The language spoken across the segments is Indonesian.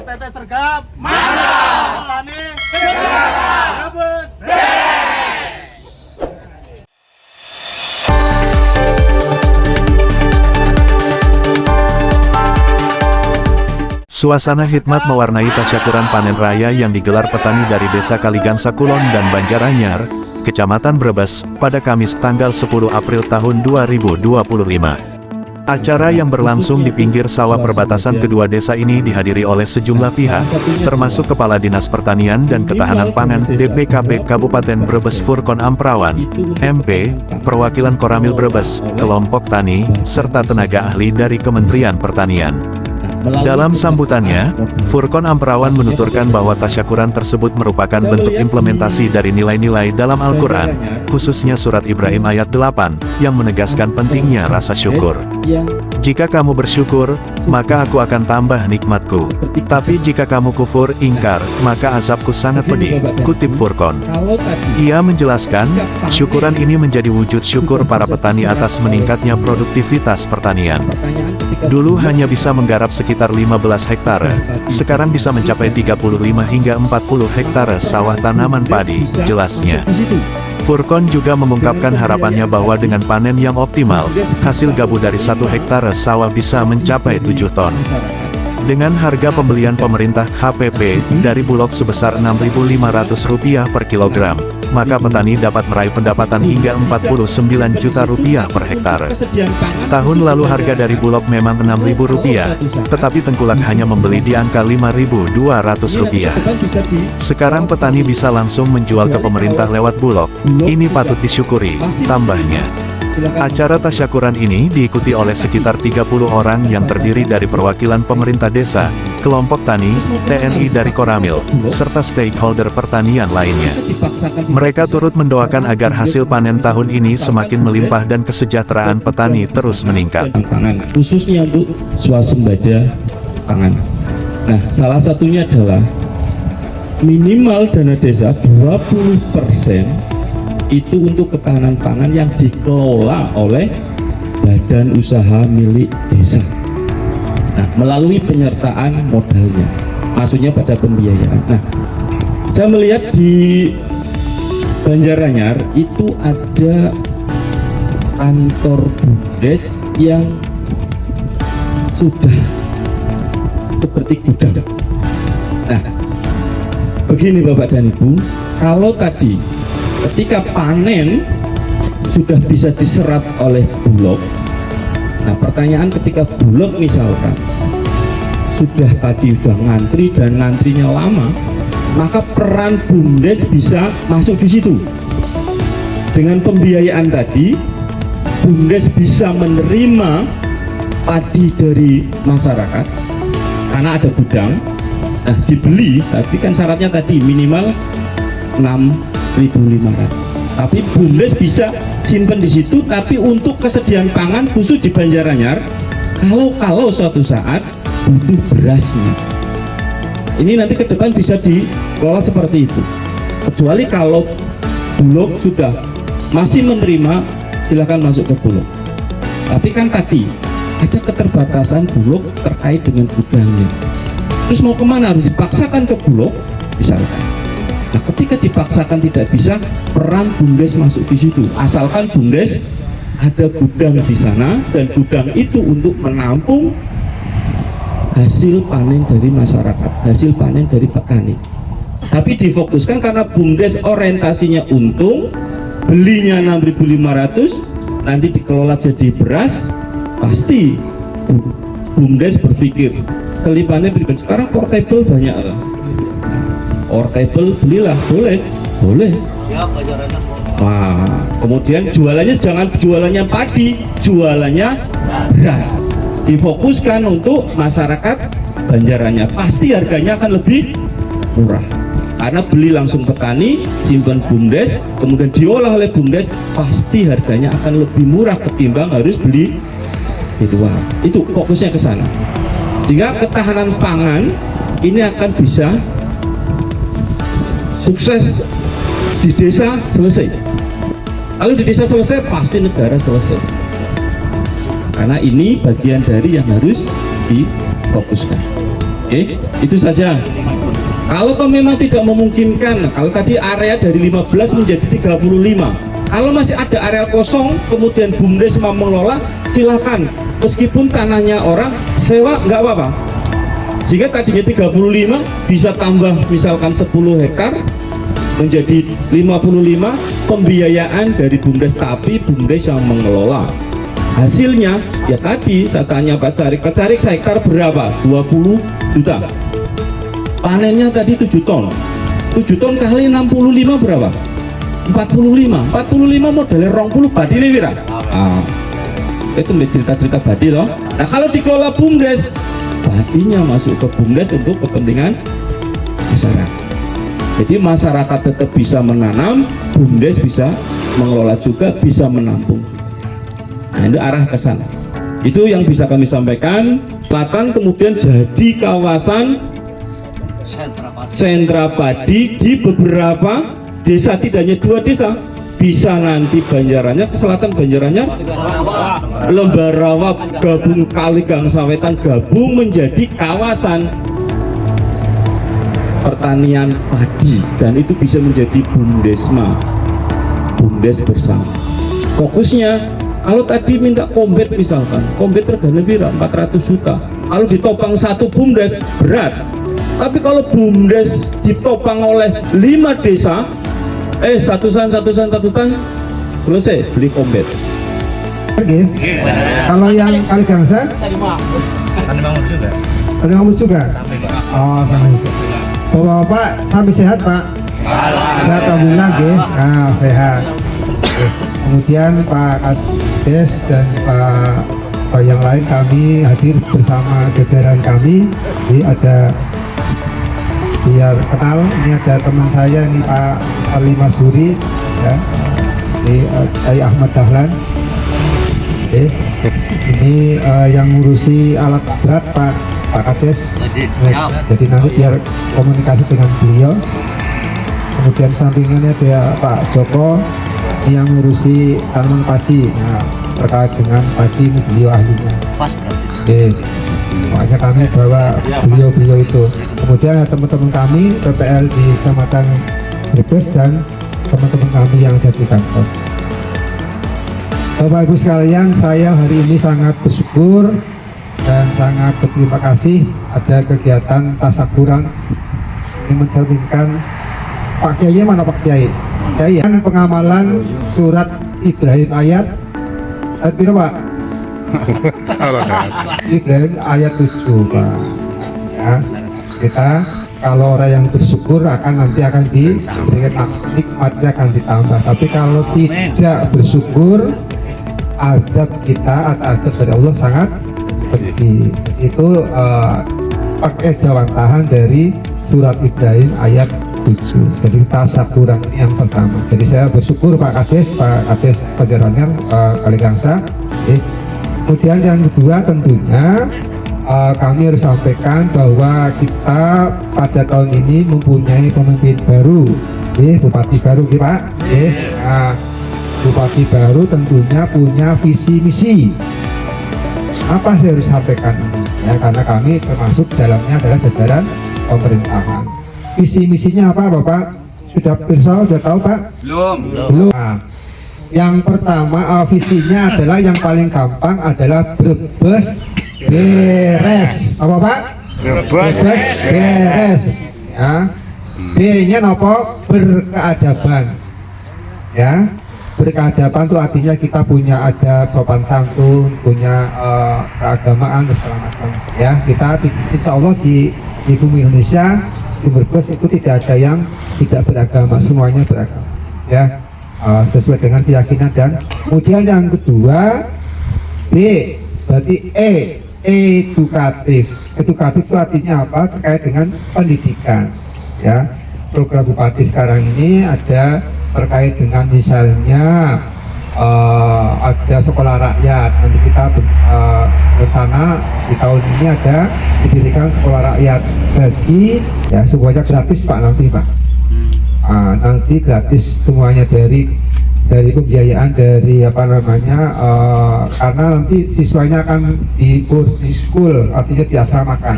Tete sergap, mantap. Petani sejahtera, Brebes beres. Suasana hikmat mewarnai tasyakuran panen raya yang digelar petani dari Desa Kaligangsa Kulon dan Banjaranyar, Kecamatan Brebes, pada Kamis tanggal 10 April tahun 2025. Acara yang berlangsung di pinggir sawah perbatasan kedua desa ini dihadiri oleh sejumlah pihak, termasuk Kepala Dinas Pertanian dan Ketahanan Pangan DPKP Kabupaten Brebes Furkon Amprawan, MP, perwakilan Koramil Brebes, kelompok tani, serta tenaga ahli dari Kementerian Pertanian. Dalam sambutannya, Furkon Amprawan menuturkan bahwa tasyakuran tersebut merupakan bentuk implementasi dari nilai-nilai dalam Al-Quran, khususnya surat Ibrahim ayat 8, yang menegaskan pentingnya rasa syukur. Jika kamu bersyukur, maka aku akan tambah nikmatku. Tapi jika kamu kufur, ingkar, maka azabku sangat pedih, kutip Furkon. Ia menjelaskan, syukuran ini menjadi wujud syukur para petani atas meningkatnya produktivitas pertanian. Dulu hanya bisa menggarap sekitar 15 hektare, sekarang bisa mencapai 35 hingga 40 hektare sawah tanaman padi, jelasnya. Furkon juga mengungkapkan harapannya bahwa dengan panen yang optimal, hasil gabah dari 1 hektare sawah bisa mencapai 7 ton. Dengan harga pembelian pemerintah HPP dari Bulog sebesar Rp6.500 per kilogram, maka petani dapat meraih pendapatan hingga Rp49 juta per hektare. Tahun lalu harga dari Bulog memang Rp6.000, tetapi Tengkulak hanya membeli di angka Rp5.200. Sekarang petani bisa langsung menjual ke pemerintah lewat Bulog. Ini patut disyukuri, tambahnya. Acara tasyakuran ini diikuti oleh sekitar 30 orang yang terdiri dari perwakilan pemerintah desa, kelompok tani, TNI dari Koramil, serta stakeholder pertanian lainnya. Mereka turut mendoakan agar hasil panen tahun ini semakin melimpah dan kesejahteraan petani terus meningkat. Khususnya untuk swasembada pangan. Nah, salah satunya adalah minimal dana desa 20% itu untuk ketahanan pangan yang dikelola oleh badan usaha milik desa. Nah, melalui penyertaan modalnya, maksudnya pada pembiayaan. Nah, saya melihat di Banjaranyar itu ada kantor BUMDes yang sudah seperti gudang. Nah, begini Bapak dan Ibu, kalau tadi ketika panen sudah bisa diserap oleh Bulog, nah pertanyaan ketika Bulog misalkan sudah tadi ngantri dan ngantrinya lama, maka peran BUMDes bisa masuk di situ. Dengan pembiayaan tadi, BUMDes bisa menerima padi dari masyarakat karena ada gudang, nah dibeli, tapi kan syaratnya tadi minimal 6.500. Tapi BUMDes bisa simpen di situ, tapi untuk kesediaan pangan khusus di Banjaranyar, kalau suatu saat butuh berasnya, ini nanti ke depan bisa dikelola seperti itu. Kecuali kalau Bulog sudah masih menerima, silakan masuk ke Bulog. Tapi kan tadi ada keterbatasan Bulog terkait dengan gudangnya. Terus mau kemana? Harus dipaksakan ke Bulog, misalkan. Nah, ketika dipaksakan tidak bisa, peran BUMDes masuk di situ. Asalkan BUMDes ada gudang di sana dan gudang itu untuk menampung hasil panen dari masyarakat, hasil panen dari petani. Tapi difokuskan karena BUMDes orientasinya untung, belinya 6.500, nanti dikelola jadi beras, pasti BUMDes berpikir selipannya berikan. Sekarang portable banyak lah. Portable belilah, boleh. Siap, bayarannya semua. Nah, kemudian jualannya jangan jualannya padi, jualannya beras. Difokuskan untuk masyarakat Banjaranyar, pasti harganya akan lebih murah. Karena beli langsung petani, simpan BUMDes, kemudian diolah oleh BUMDes, pasti harganya akan lebih murah ketimbang harus beli di luar. Itu fokusnya ke sana. Sehingga ketahanan pangan ini akan bisa sukses di desa selesai. Kalau di desa selesai, pasti negara selesai. Karena ini bagian dari yang harus difokuskan. Itu saja. Kalau memang tidak memungkinkan, kalau tadi area dari 15 menjadi 35, kalau masih ada area kosong, kemudian BUMDes mau mengelola, silakan. Meskipun tanahnya orang sewa, nggak apa-apa. Sehingga tadinya 35 bisa tambah misalkan 10 hektar menjadi 55, pembiayaan dari BUMDes, tapi BUMDes yang mengelola. Hasilnya ya tadi saya tanya Pak Carik sehektar berapa? 20 juta. Panennya tadi 7 ton. 7 ton kali 65 berapa? 45 modalnya 20 badi nih Wira. Itu cerita-cerita badi loh. Nah kalau dikelola BUMDes, badinya masuk ke BUMDes untuk kepentingan masyarakat. Jadi masyarakat tetap bisa menanam, BUMDes bisa mengelola juga, bisa menampung. Nah itu arah ke sana. Itu yang bisa kami sampaikan. Selatan kemudian jadi kawasan sentra padi di beberapa desa, tidak hanya 2 desa, bisa nanti Banjaranyar ke selatan, Banjaranyar, Lembarawa gabung, Kaligang Sawetan gabung menjadi kawasan pertanian padi, dan itu bisa menjadi BUMDesma, BUMDes bersama. Fokusnya kalau tadi minta kombet misalkan, kombet regane pira 400 juta, kalau ditopang satu BUMDes berat. Tapi kalau BUMDes ditopang oleh 5 desa, satu tan, selesai beli kombet. Oke. Kalau yang Kaligangsa? Tani bangun juga. Tani bangun juga. Oh, sampai sehat. Bapak sampai sehat Pak? Sehat, alhamdulillah, sehat. Kemudian Pak Kades dan Pak yang lain kami hadir bersama jajaran kami. Jadi ada biar kenal, ini ada teman saya ini Pak Ali Masuri, ya, ini Ahmad Dahlan. Ini yang ngurusi alat berat Pak Kades. Jadi nanti biar komunikasi dengan beliau. Kemudian sampingannya ada Pak Joko, ini yang ngurusi tanaman padi. Nah, terkait dengan padi ini beliau ahlinya. Pas berarti. Makanya kami bawa beliau-beliau itu. Kemudian teman-teman kami PPL di Kecamatan Brebes dan teman-teman kami yang ada di kantor. Bapak Ibu sekalian, saya hari ini sangat bersyukur dan sangat berterima kasih ada kegiatan tasyakuran ini mencerminkan Pak Kiai, mana Pak Kiai? Kiai yang pengamalan surat Ibrahim ayat Pak. Ibrahim ayat 7 Pak. Ya, kita kalau orang yang bersyukur nanti akan diberikan nikmatnya akan ditambah. Tapi kalau tidak bersyukur, adab kita atau adab dari Allah sangat penting. Itu pakai jawantahan dari surat Ibrahim ayat 7. Jadi tasyakuran ini yang pertama. Jadi saya bersyukur Pak Kades Banjaranyar Kaligangsa. Kemudian yang kedua tentunya kami harus sampaikan bahwa kita pada tahun ini mempunyai pemimpin baru, Bupati baru Pak. Nah, Bupati baru tentunya punya visi misi. Apa saya harus sampaikan ini? Ya, karena kami termasuk dalamnya adalah jajaran pemerintahan. Visi misinya apa Bapak? Sudah tahu Pak? Belum. Nah, yang pertama visinya adalah yang paling gampang adalah Brebes beres. Apa Pak? Brebes beres. Ya. B-nya nopo? Berkeadaban. Ya. Berkeadaban itu artinya kita punya adab, sopan santun, punya keagamaan dan segala macam. Ya, kita insya Allah di bumi Indonesia di Brebes itu tidak ada yang tidak beragama, semuanya beragama. Ya. Sesuai dengan keyakinan. Dan kemudian yang kedua B berarti edukatif. Edukatif itu artinya apa? Terkait dengan pendidikan. Ya, program Bupati sekarang ini ada terkait dengan misalnya ada sekolah rakyat. Nanti kita rencana di tahun ini ada didirikan sekolah rakyat bagi ya semuanya gratis Pak nanti Pak. Nanti gratis semuanya dari pembiayaan dari apa namanya karena nanti siswanya akan di boarding school, artinya diasramakan.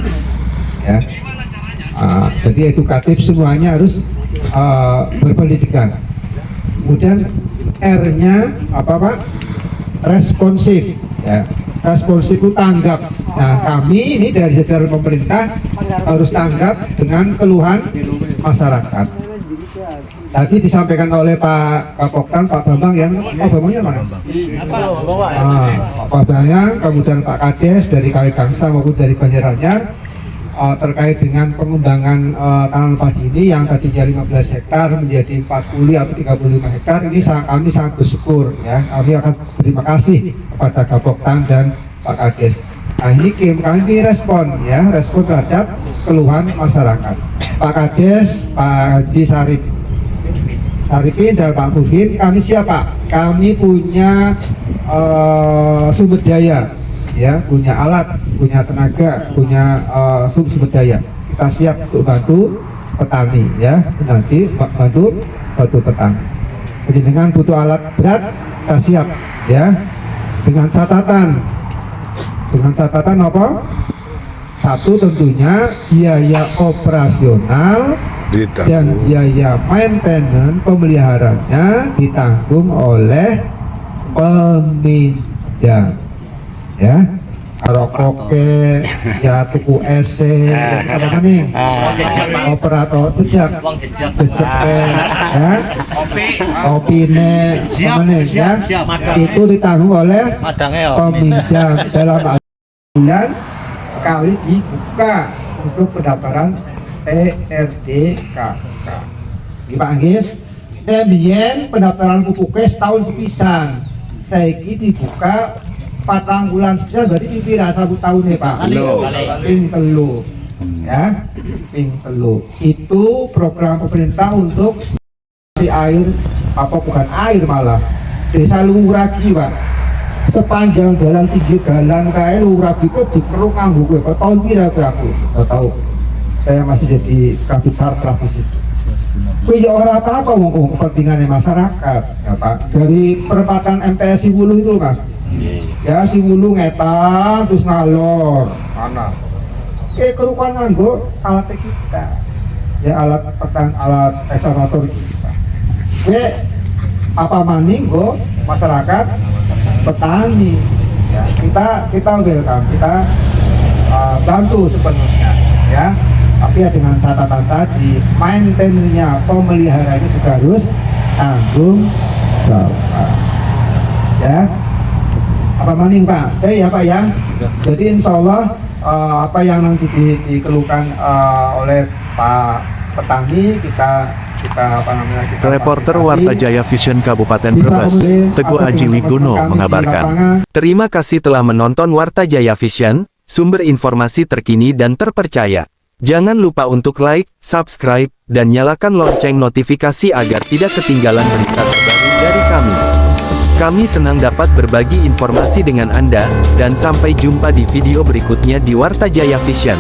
ya. Jadi edukatif, semuanya harus berpendidikan. Kemudian R-nya apa Pak? Responsif, ya. Responsif itu tanggap. Nah, kami ini dari jajaran pemerintah harus tanggap dengan keluhan masyarakat. Tadi disampaikan oleh Pak Kapoktan, Pak Bambang yang Pak Bambangnya mana? Pak Bambang, kemudian Pak Kades dari Kaligangsa maupun dari Banjaranyar terkait dengan pengembangan tanaman padi ini yang tadinya 15 hektar menjadi 40 atau 35 hektar. Ini kami sangat bersyukur, ya. Kami akan terima kasih kepada Kapoktan dan Pak Kades. Nah, ini kami respon, ya, respon terhadap keluhan masyarakat. Pak Kades, Pak Haji Sarifin dan Pak Mufin, kami siapa? Kami punya sumber daya, ya, punya alat, punya tenaga, punya sumber daya. Kita siap untuk bantu petani, ya, nanti bantu petani. Jadi dengan butuh alat berat, kita siap, ya, dengan catatan apa? Satu, tentunya biaya operasional dan biaya maintenance pemeliharanya ditanggung oleh peminjam, ya. Rokoke, ya, tuku ese, apa nih? Operator jejak, ya, opine, apa nih, ya? Itu ditanggung oleh peminjam. Dalam bulan sekali dibuka untuk pendaftaran TRDKK. Dipanggil, biyen pendaftaran pupuknya setahun sepisan. Saiki dibuka 4 bulan sepisan, berarti pipira 1 tahun ya Pak? Ping telu, ya, ping telu. Itu program pemerintah untuk si air, apa bukan air malah, desa Luragi Pak. Sepanjang jalan tinggi galan kae Luragi kok dikeruk nganggo kowe. Tahun pira aku? Enggak tahu. Saya masih jadi kabit sarpraf di situ. Kowe ya ora apa-apa wong kepentingannya masyarakat, ya Pak. Dari perempatan MTS Siwulu itu Mas. Ya, Siwulu ngetang terus ngalor. Mana? Kerukuan nganggo alat kita. Ya, alat ekskavator kita. Apa maning go masyarakat petani, ya, kita welcome, kita bantu sepenuhnya, ya, tapi ya dengan catatan tadi, maintenance-nya, pemeliharanya juga harus tanggung jawab, ya. Apa maning Pak? Ya Pak, ya. Jadi insya Allah apa yang nanti dikeluhkan oleh Pak petani kita Reporter Warta Jaya Vision Kabupaten Brebes, Teguh Aji Wigono mengabarkan. Terima kasih telah menonton Warta Jaya Vision, sumber informasi terkini dan terpercaya. Jangan lupa untuk like, subscribe, dan nyalakan lonceng notifikasi agar tidak ketinggalan berita terbaru dari kami. Kami senang dapat berbagi informasi dengan Anda, dan sampai jumpa di video berikutnya di Warta Jaya Vision.